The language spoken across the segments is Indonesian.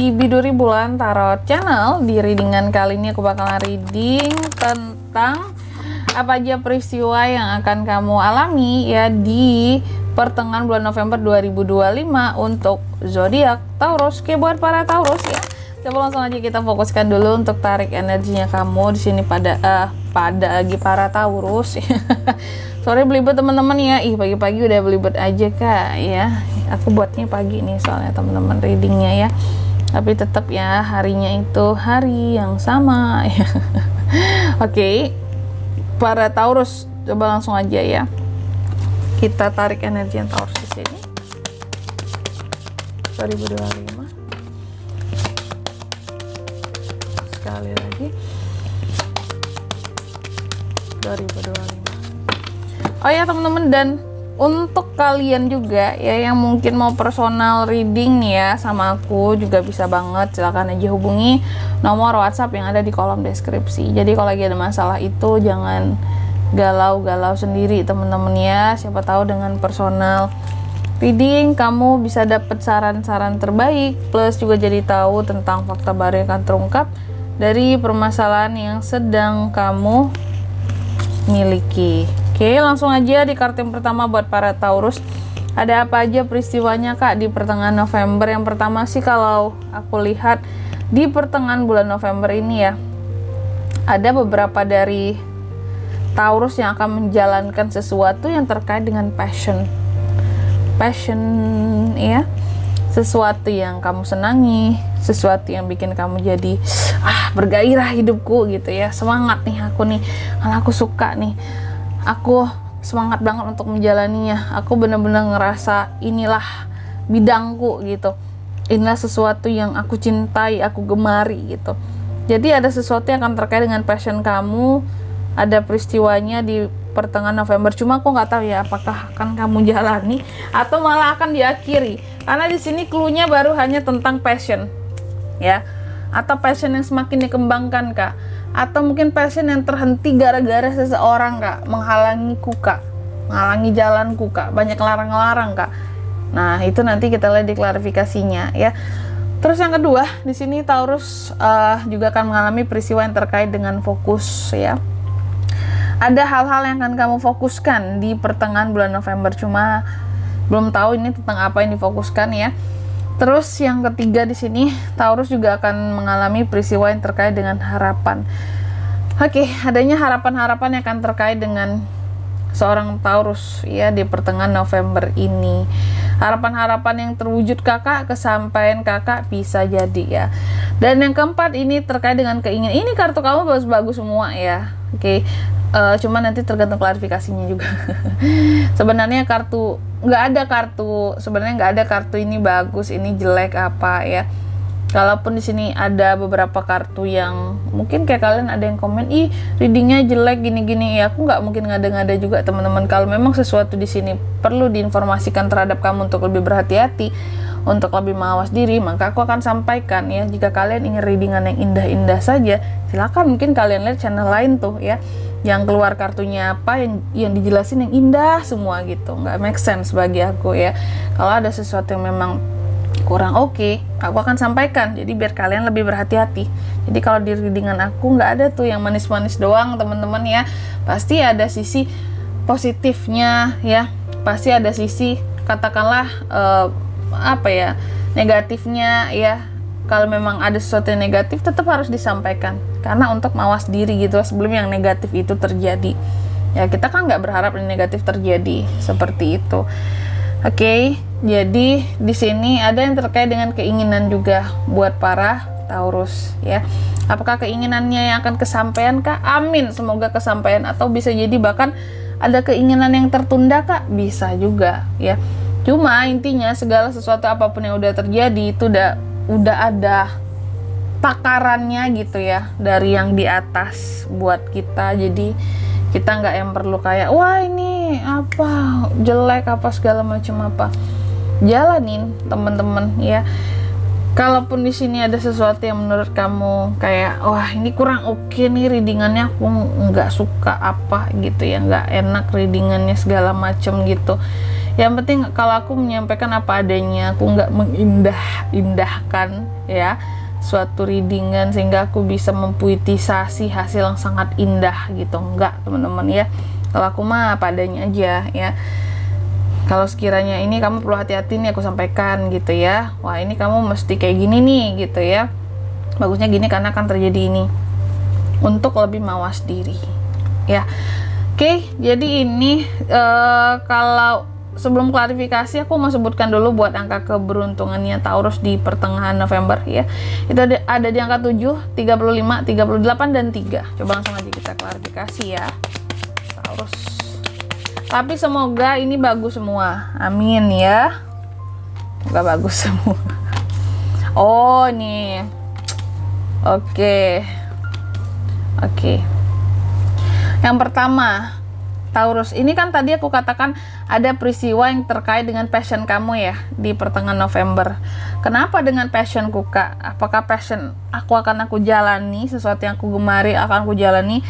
di Biduri Bulan Tarot Channel. Di readingan kali ini aku bakalan reading tentang apa aja peristiwa yang akan kamu alami ya di pertengahan bulan November 2025 untuk zodiak Taurus. Oke, buat para Taurus ya. Coba langsung aja kita fokuskan dulu untuk tarik energinya kamu di sini pada lagi para Taurus. Sorry belibet teman-teman ya. Pagi-pagi udah belibet aja Kak ya. Aku buatnya pagi nih soalnya teman-teman readingnya ya. Tapi tetap ya harinya itu hari yang sama ya. Oke. Para Taurus, coba langsung aja ya. Kita tarik energi yang Taurus di sini. 2025. Sekali lagi. 2025. Oh ya teman-teman, dan untuk kalian juga ya yang mungkin mau personal reading nih ya sama aku juga bisa banget, silahkan aja hubungi nomor WhatsApp yang ada di kolom deskripsi. Jadi kalau lagi ada masalah itu jangan galau-galau sendiri teman-teman ya. Siapa tahu dengan personal reading kamu bisa dapat saran-saran terbaik, plus juga jadi tahu tentang fakta baru yang akan terungkap dari permasalahan yang sedang kamu miliki. Oke, langsung aja di kartu yang pertama buat para Taurus. Ada apa aja peristiwanya Kak di pertengahan November? Yang pertama sih kalau aku lihat di pertengahan bulan November ini ya, ada beberapa dari Taurus yang akan menjalankan sesuatu yang terkait dengan passion ya, sesuatu yang kamu senangi, sesuatu yang bikin kamu jadi bergairah hidupku gitu ya, semangat nih aku nih, karena aku suka nih, aku semangat banget untuk menjalaninya, aku bener-bener ngerasa inilah bidangku gitu, inilah sesuatu yang aku cintai, aku gemari gitu. Jadi ada sesuatu yang akan terkait dengan passion kamu, ada peristiwanya di pertengahan November. Cuma aku nggak tahu ya apakah akan kamu jalani atau malah akan diakhiri. Karena di sini clue-nya baru hanya tentang passion, ya, atau passion yang semakin dikembangkan Kak, atau mungkin passion yang terhenti gara-gara seseorang Kak, menghalangiku Kak, menghalangi jalanku Kak, banyak larang-larang Kak. Nah itu nanti kita lihat di klarifikasinya ya. Terus yang kedua di sini Taurus juga akan mengalami peristiwa yang terkait dengan fokus ya. Ada hal-hal yang akan kamu fokuskan di pertengahan bulan November, cuma belum tahu ini tentang apa yang difokuskan ya. Terus yang ketiga di sini Taurus juga akan mengalami peristiwa yang terkait dengan harapan. Oke, adanya harapan-harapan yang akan terkait dengan seorang Taurus ya di pertengahan November ini. Harapan-harapan yang terwujud Kakak, kesampaian Kakak bisa jadi ya. Dan yang keempat ini terkait dengan keinginan. Ini kartu kamu bagus-bagus semua ya. Oke. Cuma nanti tergantung klarifikasinya juga. Sebenarnya nggak ada kartu ini bagus, ini jelek apa ya. Kalaupun di sini ada beberapa kartu yang mungkin kayak kalian ada yang komen, readingnya jelek gini-gini ya, aku nggak mungkin ngada-ngada juga teman-teman. Kalau memang sesuatu di sini perlu diinformasikan terhadap kamu untuk lebih berhati-hati, untuk lebih mawas diri, maka aku akan sampaikan ya. Jika kalian ingin readingan yang indah-indah saja, silakan mungkin kalian lihat channel lain tuh ya, yang keluar kartunya apa, yang dijelasin yang indah semua gitu, nggak make sense bagi aku ya. Kalau ada sesuatu yang memang kurang oke, aku akan sampaikan, jadi biar kalian lebih berhati-hati. Jadi kalau di readingan aku nggak ada tuh yang manis-manis doang teman-teman ya, pasti ada sisi positifnya ya, pasti ada sisi katakanlah negatifnya ya. Kalau memang ada sesuatu yang negatif tetap harus disampaikan, karena untuk mawas diri gitu sebelum yang negatif itu terjadi ya. Kita kan nggak berharap yang negatif terjadi seperti itu. Oke, jadi di sini ada yang terkait dengan keinginan juga buat para Taurus ya. Apakah keinginannya yang akan kesampaian Kak? Amin, semoga kesampaian. Atau bisa jadi bahkan ada keinginan yang tertunda Kak, bisa juga ya. Cuma intinya segala sesuatu apapun yang udah terjadi itu udah ada takarannya gitu ya dari yang di atas buat kita. Jadi kita nggak yang perlu kayak wah ini apa jelek apa segala macam apa. Jalanin teman-teman ya. Kalaupun di sini ada sesuatu yang menurut kamu kayak wah ini kurang oke nih readingannya, aku nggak suka apa gitu ya, nggak enak readingannya segala macam gitu, Yang penting kalau aku menyampaikan apa adanya, aku nggak mengindah-indahkan ya suatu readingan sehingga aku bisa mempuitisasi hasil yang sangat indah gitu, enggak teman-teman ya. Kalau aku mah apa adanya aja ya. Kalau sekiranya ini kamu perlu hati-hati nih aku sampaikan gitu ya, wah ini kamu mesti kayak gini nih gitu ya, bagusnya gini karena akan terjadi ini, untuk lebih mawas diri ya. Oke, jadi ini kalau sebelum klarifikasi aku mau sebutkan dulu buat angka keberuntungannya Taurus di pertengahan November ya. Itu ada di angka 7, 35, 38 dan 3. Coba langsung aja kita klarifikasi ya Taurus. Tapi semoga ini bagus semua, amin ya, semoga bagus semua. Oh nih, oke. Yang pertama Taurus, ini kan tadi aku katakan ada peristiwa yang terkait dengan passion kamu ya di pertengahan November. Kenapa dengan passionku Kak? Apakah passion aku jalani, sesuatu yang aku gemari akan aku jalani?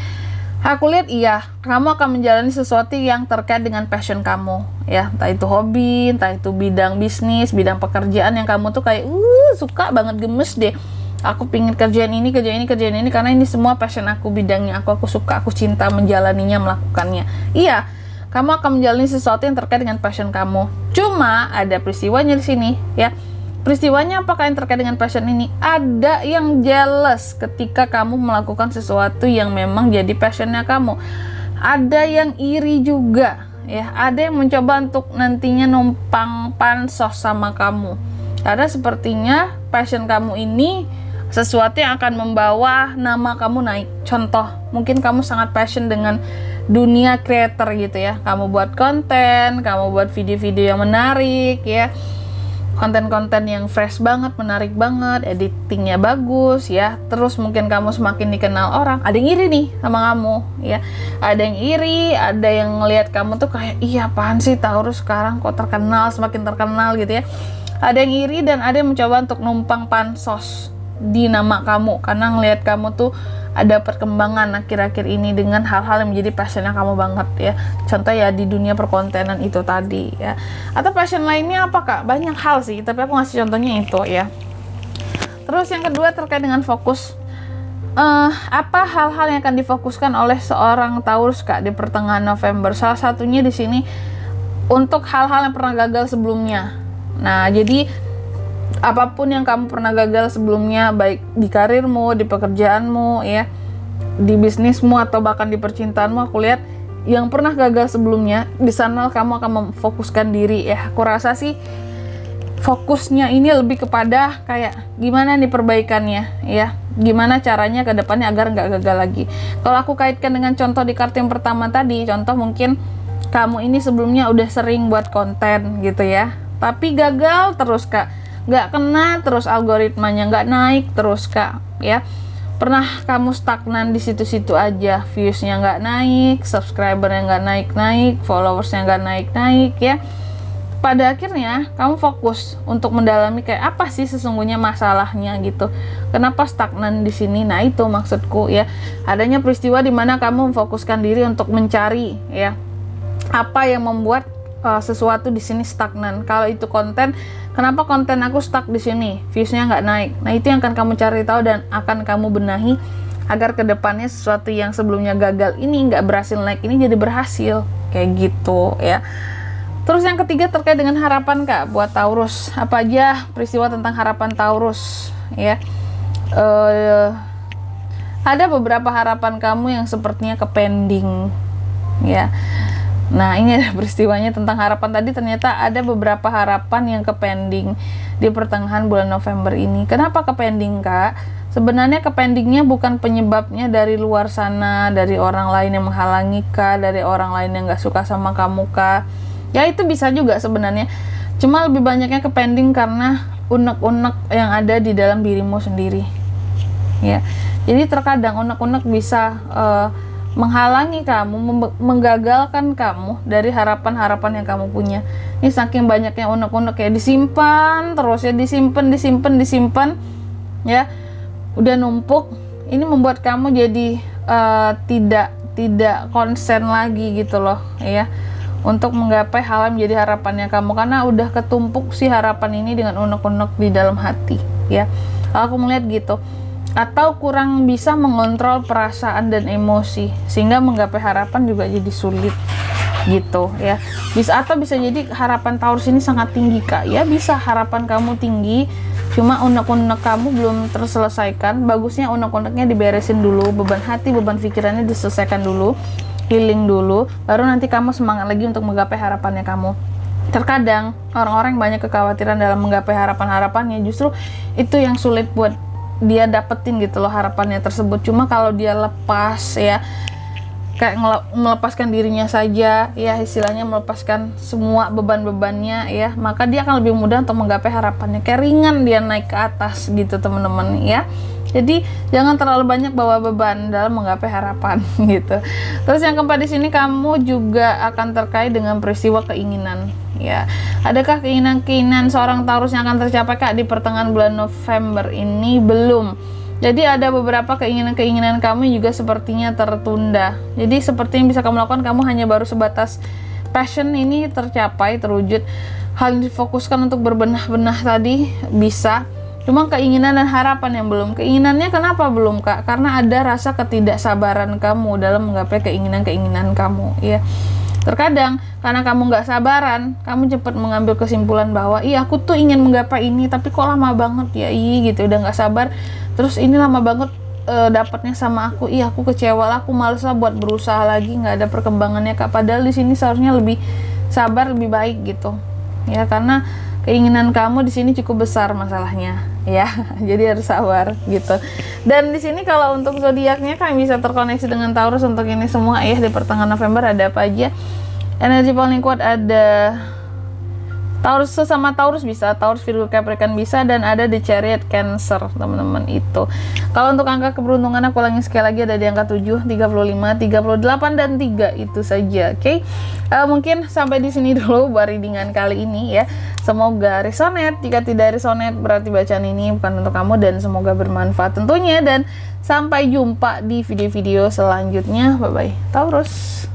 Aku lihat iya, kamu akan menjalani sesuatu yang terkait dengan passion kamu ya, entah itu hobi, entah itu bidang bisnis, bidang pekerjaan yang kamu tuh kayak suka banget, gemes deh. Aku pingin kerjaan ini karena ini semua passion aku, bidangnya aku suka, aku cinta menjalaninya, melakukannya. Iya, kamu akan menjalani sesuatu yang terkait dengan passion kamu. Cuma ada peristiwanya di sini ya. Peristiwanya apakah yang terkait dengan passion ini? Ada yang jealous ketika kamu melakukan sesuatu yang memang jadi passionnya kamu. Ada yang iri juga ya. Ada yang mencoba untuk nantinya numpang pansos sama kamu. Karena sepertinya passion kamu ini sesuatu yang akan membawa nama kamu naik. Contoh, mungkin kamu sangat passion dengan dunia creator gitu ya. Kamu buat konten, kamu buat video-video yang menarik ya. Konten-konten yang fresh banget, menarik banget, editingnya bagus ya. Terus mungkin kamu semakin dikenal orang, ada yang iri nih sama kamu ya. Ada yang iri, ada yang ngelihat kamu tuh kayak, iya apaan sih Taurus sekarang kok terkenal, semakin terkenal gitu ya. Ada yang iri dan ada yang mencoba untuk numpang pansos di nama kamu karena ngelihat kamu tuh ada perkembangan akhir-akhir ini dengan hal-hal yang menjadi passionnya kamu banget ya. Contoh ya di dunia perkontenan itu tadi ya. Atau passion lainnya apa Kak? Banyak hal sih, tapi aku ngasih contohnya itu ya. Terus yang kedua terkait dengan fokus. Apa hal-hal yang akan difokuskan oleh seorang Taurus Kak di pertengahan November? Salah satunya di sini untuk hal-hal yang pernah gagal sebelumnya. Nah, jadi apapun yang kamu pernah gagal sebelumnya, baik di karirmu, di pekerjaanmu ya, di bisnismu atau bahkan di percintaanmu, aku lihat yang pernah gagal sebelumnya, di sana kamu akan memfokuskan diri ya. Aku rasa sih fokusnya ini lebih kepada kayak gimana nih perbaikannya ya, gimana caranya ke depannya agar nggak gagal lagi. Kalau aku kaitkan dengan contoh di kartu yang pertama tadi, contoh mungkin kamu ini sebelumnya udah sering buat konten gitu ya, tapi gagal terus Kak, nggak kena terus, algoritmanya nggak naik terus Kak ya. Pernah kamu stagnan di situ-situ aja, viewsnya nggak naik, subscribernya nggak naik-naik, followersnya nggak naik-naik ya. Pada akhirnya kamu fokus untuk mendalami kayak apa sih sesungguhnya masalahnya gitu, kenapa stagnan di sini. Nah itu maksudku ya, adanya peristiwa di mana kamu memfokuskan diri untuk mencari ya apa yang membuat sesuatu di sini stagnan. Kalau itu konten, kenapa konten aku stuck di sini, viewsnya nggak naik. Nah itu yang akan kamu cari tahu dan akan kamu benahi agar kedepannya sesuatu yang sebelumnya gagal ini, nggak berhasil naik ini jadi berhasil kayak gitu ya. Terus yang ketiga terkait dengan harapan Kak buat Taurus. Apa aja peristiwa tentang harapan Taurus ya. Ada beberapa harapan kamu yang sepertinya kepending ya. Nah ini ada peristiwanya tentang harapan tadi, ternyata ada beberapa harapan yang kepending di pertengahan bulan November ini. Kenapa kepending Kak? Sebenarnya kependingnya bukan penyebabnya dari luar sana, dari orang lain yang menghalangi Kak, dari orang lain yang gak suka sama kamu Kak. Ya itu bisa juga sebenarnya, cuma lebih banyaknya kepending karena unek-unek yang ada di dalam dirimu sendiri ya. Jadi terkadang unek-unek bisa menghalangi kamu, menggagalkan kamu dari harapan-harapan yang kamu punya. Ini saking banyaknya unek-unek ya, disimpan terus ya, disimpan ya, udah numpuk. Ini membuat kamu jadi tidak konsen lagi gitu loh ya. untuk menggapai hal yang menjadi harapannya kamu, karena udah ketumpuk si harapan ini dengan unek-unek di dalam hati ya. Kalau aku melihat gitu, atau kurang bisa mengontrol perasaan dan emosi sehingga menggapai harapan juga jadi sulit gitu ya. Bisa jadi harapan Taurus ini sangat tinggi Kak ya, bisa harapan kamu tinggi cuma unek-unek kamu belum terselesaikan. Bagusnya unek-uneknya diberesin dulu, beban hati, beban pikirannya diselesaikan dulu, healing dulu, baru nanti kamu semangat lagi untuk menggapai harapannya kamu. Terkadang orang-orang banyak kekhawatiran dalam menggapai harapan-harapannya, justru itu yang sulit buat dia dapetin gitu loh harapannya tersebut. Cuma kalau dia lepas ya, kayak melepaskan dirinya saja ya, istilahnya melepaskan semua beban-bebannya ya, maka dia akan lebih mudah untuk menggapai harapannya, kayak ringan dia naik ke atas gitu teman-teman ya. Jadi jangan terlalu banyak bawa beban dalam menggapai harapan gitu. Terus yang keempat di sini, kamu juga akan terkait dengan peristiwa keinginan ya. Adakah keinginan-keinginan seorang Taurus yang akan tercapai Kak di pertengahan bulan November ini? Belum. Jadi ada beberapa keinginan-keinginan kamu juga sepertinya tertunda. Jadi seperti yang bisa kamu lakukan, kamu hanya baru sebatas passion ini tercapai, terwujud. Hal yang difokuskan untuk berbenah-benah tadi bisa, cuma keinginan dan harapan yang belum. Keinginannya kenapa belum Kak? Karena ada rasa ketidaksabaran kamu dalam menggapai keinginan-keinginan kamu ya. Terkadang karena kamu nggak sabaran, kamu cepat mengambil kesimpulan bahwa iya aku tuh ingin menggapai ini, tapi kok lama banget ya, gitu, udah nggak sabar. Terus ini lama banget dapatnya sama aku, iya aku kecewa lah, aku males lah buat berusaha lagi, nggak ada perkembangannya Kak. Padahal di sini seharusnya lebih sabar, lebih baik gitu ya, karena keinginan kamu di sini cukup besar masalahnya ya. Jadi harus sabar gitu. Dan di sini kalau untuk zodiaknya kan bisa terkoneksi dengan Taurus untuk ini semua ya. Di pertengahan November ada apa aja? Energi paling kuat ada Taurus, sesama Taurus bisa, Taurus, Virgo, Capricorn bisa, dan ada di Chariot, Cancer teman-teman itu. Kalau untuk angka keberuntungan aku ulangi sekali lagi, ada di angka 7, 35, 38 dan 3 itu saja. Oke. Mungkin sampai di sini dulu buat readingan kali ini ya. Semoga resonate. Jika tidak resonate berarti bacaan ini bukan untuk kamu, dan semoga bermanfaat tentunya, dan sampai jumpa di video-video selanjutnya. Bye bye Taurus.